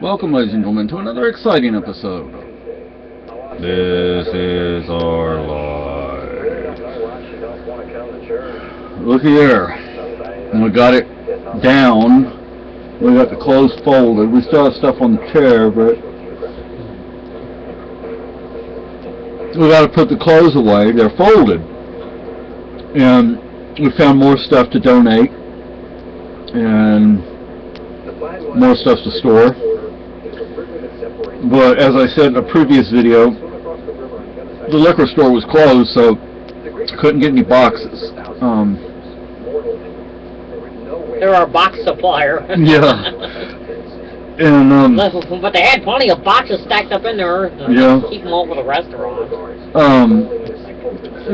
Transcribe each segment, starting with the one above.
Welcome, ladies and gentlemen, to another exciting episode. This is our life. Look here. And we got it down. We got the clothes folded. We still have stuff on the chair, but we got to put the clothes away. They're folded. And we found more stuff to donate. And more stuff to store. But as I said in a previous video, the liquor store was closed, so I couldn't get any boxes. They're our box supplier. Yeah. And but they had plenty of boxes stacked up in there. Yeah. Keep them all for the restaurant.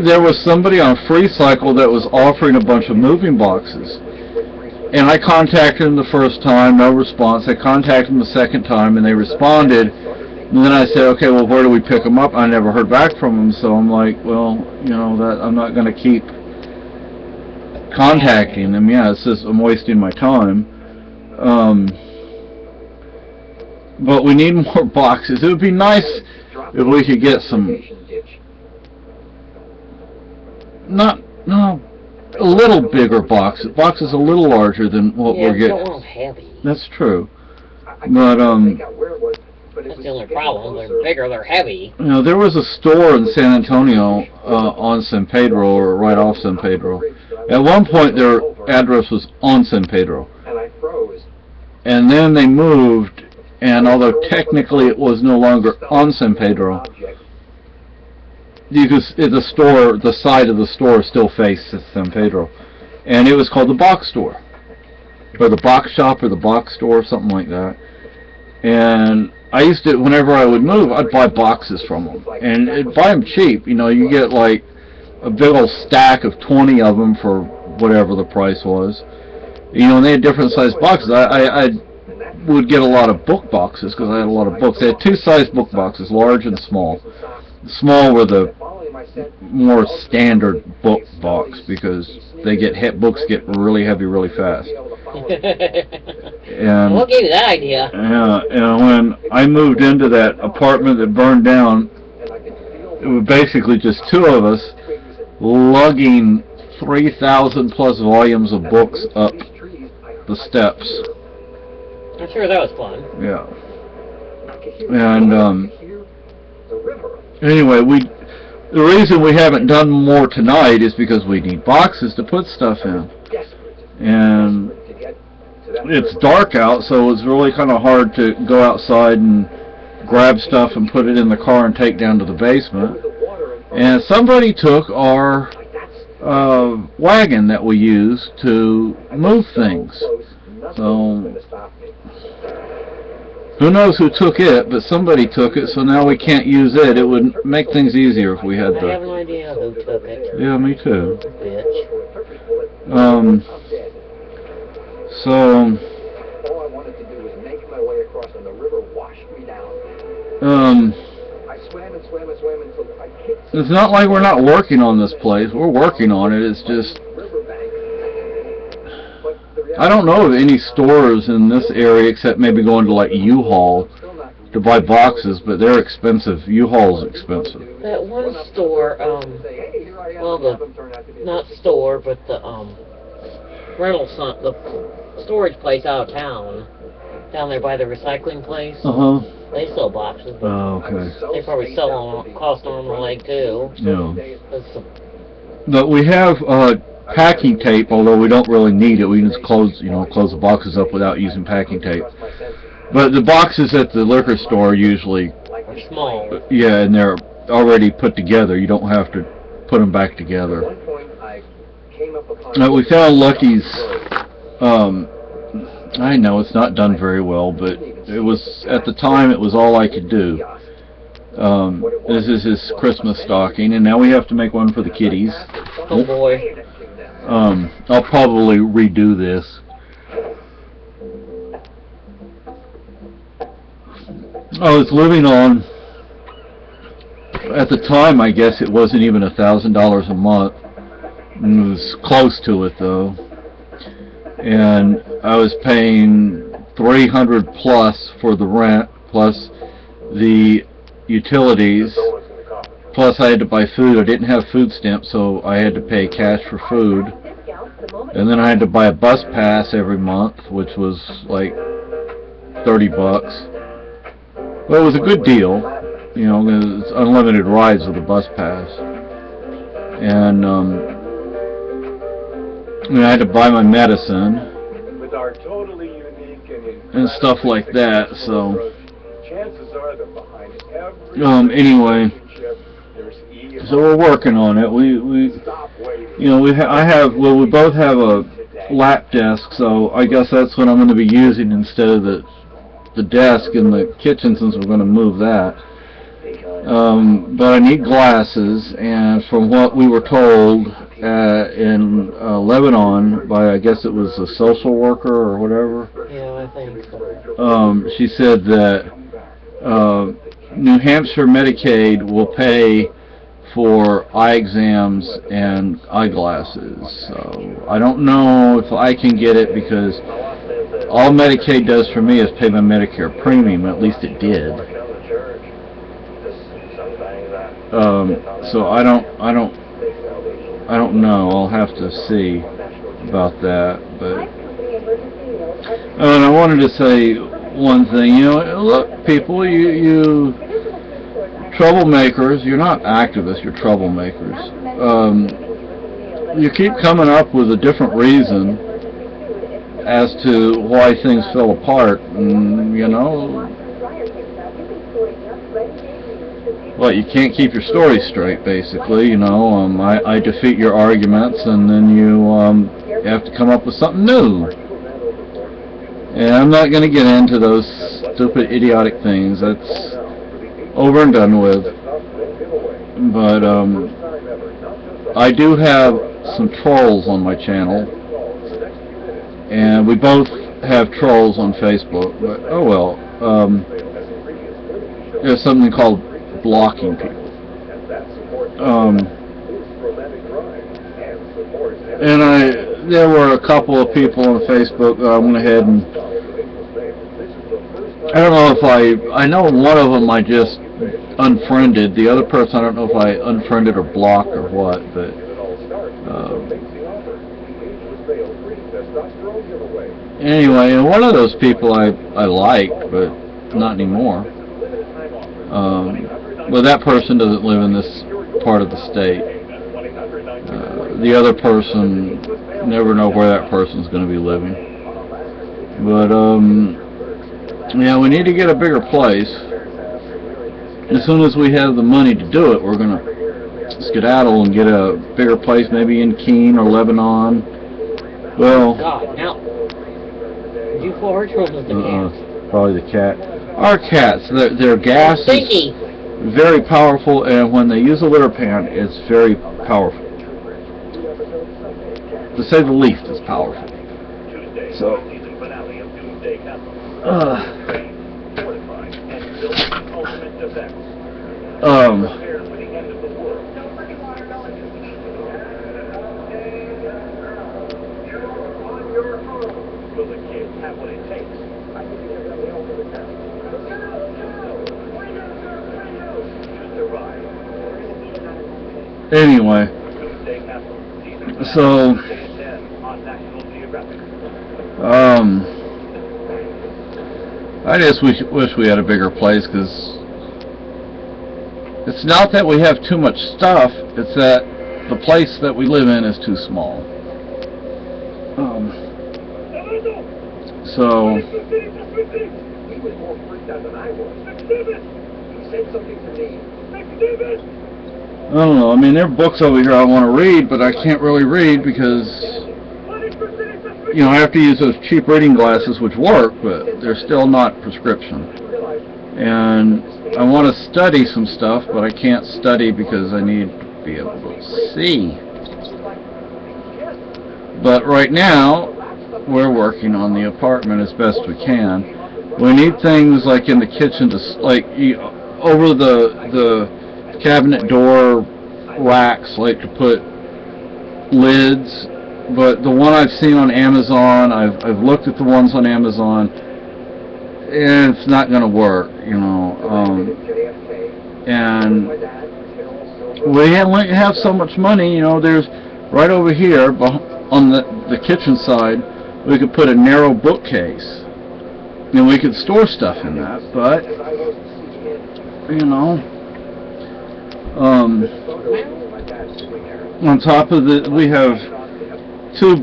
There was somebody on FreeCycle that was offering a bunch of moving boxes. And I contacted them the first time, no response. I contacted them the second time, and they responded. And then I said, okay, well, where do we pick them up? I never heard back from them, so I'm like, well, you know, that I'm not going to keep contacting them. Yeah, it's just I'm wasting my time. But we need more boxes. It would be nice if we could get some, a little bigger boxes a little larger than what we're getting. Yeah, don't want them heavy. That's true. But that's the only problem. They're bigger, they're heavy. You know, there was a store in San Antonio on San Pedro, or right off San Pedro. At one point, their address was on San Pedro, and then they moved. And although technically it was no longer on San Pedro, the side of the store still faced San Pedro, and it was called the Box Store, or the Box Shop, or the Box Store, something like that. And I used to, whenever I would move, I'd buy boxes from them, and I'd buy them cheap. You know, you get like a big old stack of 20 of them for whatever the price was. You know, and they had different sized boxes. I would get a lot of book boxes because I had a lot of books. They had two size book boxes, large and small. The small were the more standard book box because books get really heavy really fast. And what gave you that idea? Yeah, and when I moved into that apartment that burned down, it was basically just two of us lugging 3,000 plus volumes of books up the steps. I'm sure that was fun. Yeah. And anyway, the reason we haven't done more tonight is because we need boxes to put stuff in. And it's dark out, so it's really kind of hard to go outside and grab stuff and put it in the car and take down to the basement. And somebody took our wagon that we use to move things. So who knows who took it, but somebody took it, so now we can't use it. It would make things easier if we had I have no idea who took it. Yeah, me too. Bitch. So all I wanted to do was make my way across, and the river washed me down. I swam and swam and swam until I hit. It's not like we're not working on this place. We're working on it. It's just I don't know of any stores in this area except maybe going to like U-Haul to buy boxes, but they're expensive. U-Haul's expensive. That one store, well, not store, but the the storage place out of town, down there by the recycling place. They sell boxes. But okay. They probably sell on cost on the leg too. Yeah. But we have packing tape, although we don't really need it. We can just close the boxes up without using packing tape. But the boxes at the liquor store usually are small. Yeah, and they're already put together. You don't have to put them back together. We found Lucky's. I know it's not done very well, but it was at the time it was all I could do. This is his Christmas stocking, and now we have to make one for the kiddies. Oh boy. I'll probably redo this. I was living on, at the time I guess it wasn't even $1,000 a month. It was close to it though. And I was paying $300 plus for the rent, plus the utilities, plus I had to buy food. I didn't have food stamps, so I had to pay cash for food. And then I had to buy a bus pass every month, which was like $30. Well, it was a good deal, you know, it's unlimited rides with a bus pass. And I had to buy my medicine and stuff like that. So anyway, so we're working on it. We both have a lap desk, so I guess that's what I'm going to be using instead of the desk in the kitchen, since we're going to move that. But I need glasses, and from what we were told in Lebanon by, I guess it was a social worker or whatever. Yeah, I think so. She said that New Hampshire Medicaid will pay for eye exams and eyeglasses. So I don't know if I can get it, because all Medicaid does for me is pay my Medicare premium. At least it did. So I don't know. I'll have to see about that. But and I wanted to say one thing. You know, look, people, you troublemakers. You're not activists. You're troublemakers. You keep coming up with a different reason as to why things fell apart, and you know. Well, you can't keep your story straight, basically, you know. I defeat your arguments, and then you have to come up with something new. And I'm not going to get into those stupid, idiotic things. That's over and done with. But I do have some trolls on my channel, and we both have trolls on Facebook. But oh well. There's something called blocking people. And there were a couple of people on Facebook. I went ahead and I don't know if I know one of them I just unfriended. The other person I don't know if I unfriended or blocked or what, but anyway, and one of those people I liked, but not anymore. But that person doesn't live in this part of the state. The other person, never know where that person's going to be living. But yeah, we need to get a bigger place. As soon as we have the money to do it, we're going to skedaddle and get a bigger place, maybe in Keene or Lebanon. Well, God, now. Did you forge or was it the cat? Probably the cat. Our cats, their gas is very powerful, and when they use a litter pan, it's very powerful. To say the least, it's powerful. So, anyway, so I just wish we had a bigger place, because it's not that we have too much stuff, it's that the place that we live in is too small. So He was more freaked out than I was. He said something to me. I don't know, I mean, there are books over here I want to read, but I can't really read because, you know, I have to use those cheap reading glasses, which work, but they're still not prescription. And I want to study some stuff, but I can't study because I need to be able to see. But right now, we're working on the apartment as best we can. We need things like in the kitchen, to like over the cabinet door racks, like to put lids. But the one I've seen on Amazon, I've looked at the ones on Amazon, it's not going to work, you know. And we only have so much money, you know. There's right over here on the kitchen side, we could put a narrow bookcase, and we could store stuff in that. But you know, on top of we have two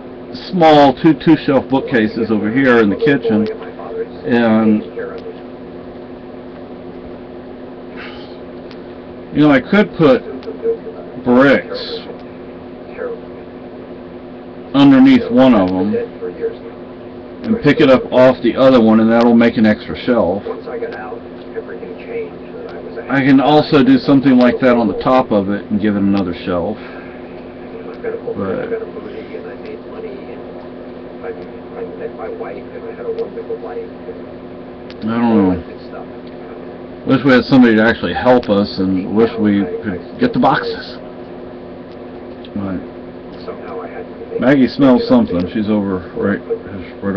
small two-shelf bookcases over here in the kitchen, and you know, I could put bricks underneath one of them and pick it up off the other one, and that'll make an extra shelf. I can also do something like that on the top of it and give it another shelf. But I don't know. Wish we had somebody to actually help us, and wish we could get the boxes. But Maggie smells something. She's right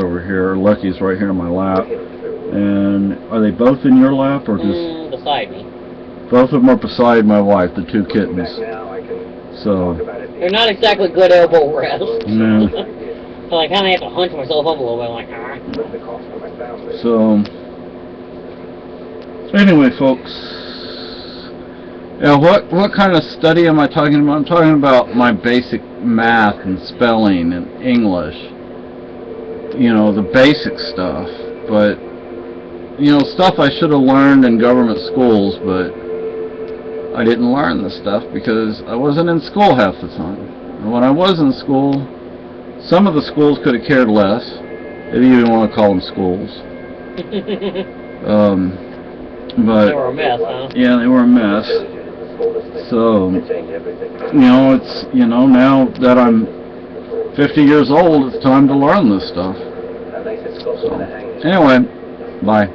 over here. Lucky's right here in my lap. And are they both in your lap or just beside me? Both of them are beside my wife, the two kittens. So they're not exactly good elbow rests. No. So I kind of have to hunch myself up a little bit, like. So anyway, folks. Yeah, what kind of study am I talking about? I'm talking about my basic math and spelling and English. You know, the basic stuff. But, you know, stuff I should have learned in government schools, but I didn't learn the stuff because I wasn't in school half the time. And when I was in school, some of the schools could have cared less, if you even want to call them schools. But they were a mess, huh? Yeah, they were a mess. So, you know, it's, you know, now that I'm 50 years old, it's time to learn this stuff. So, anyway, bye.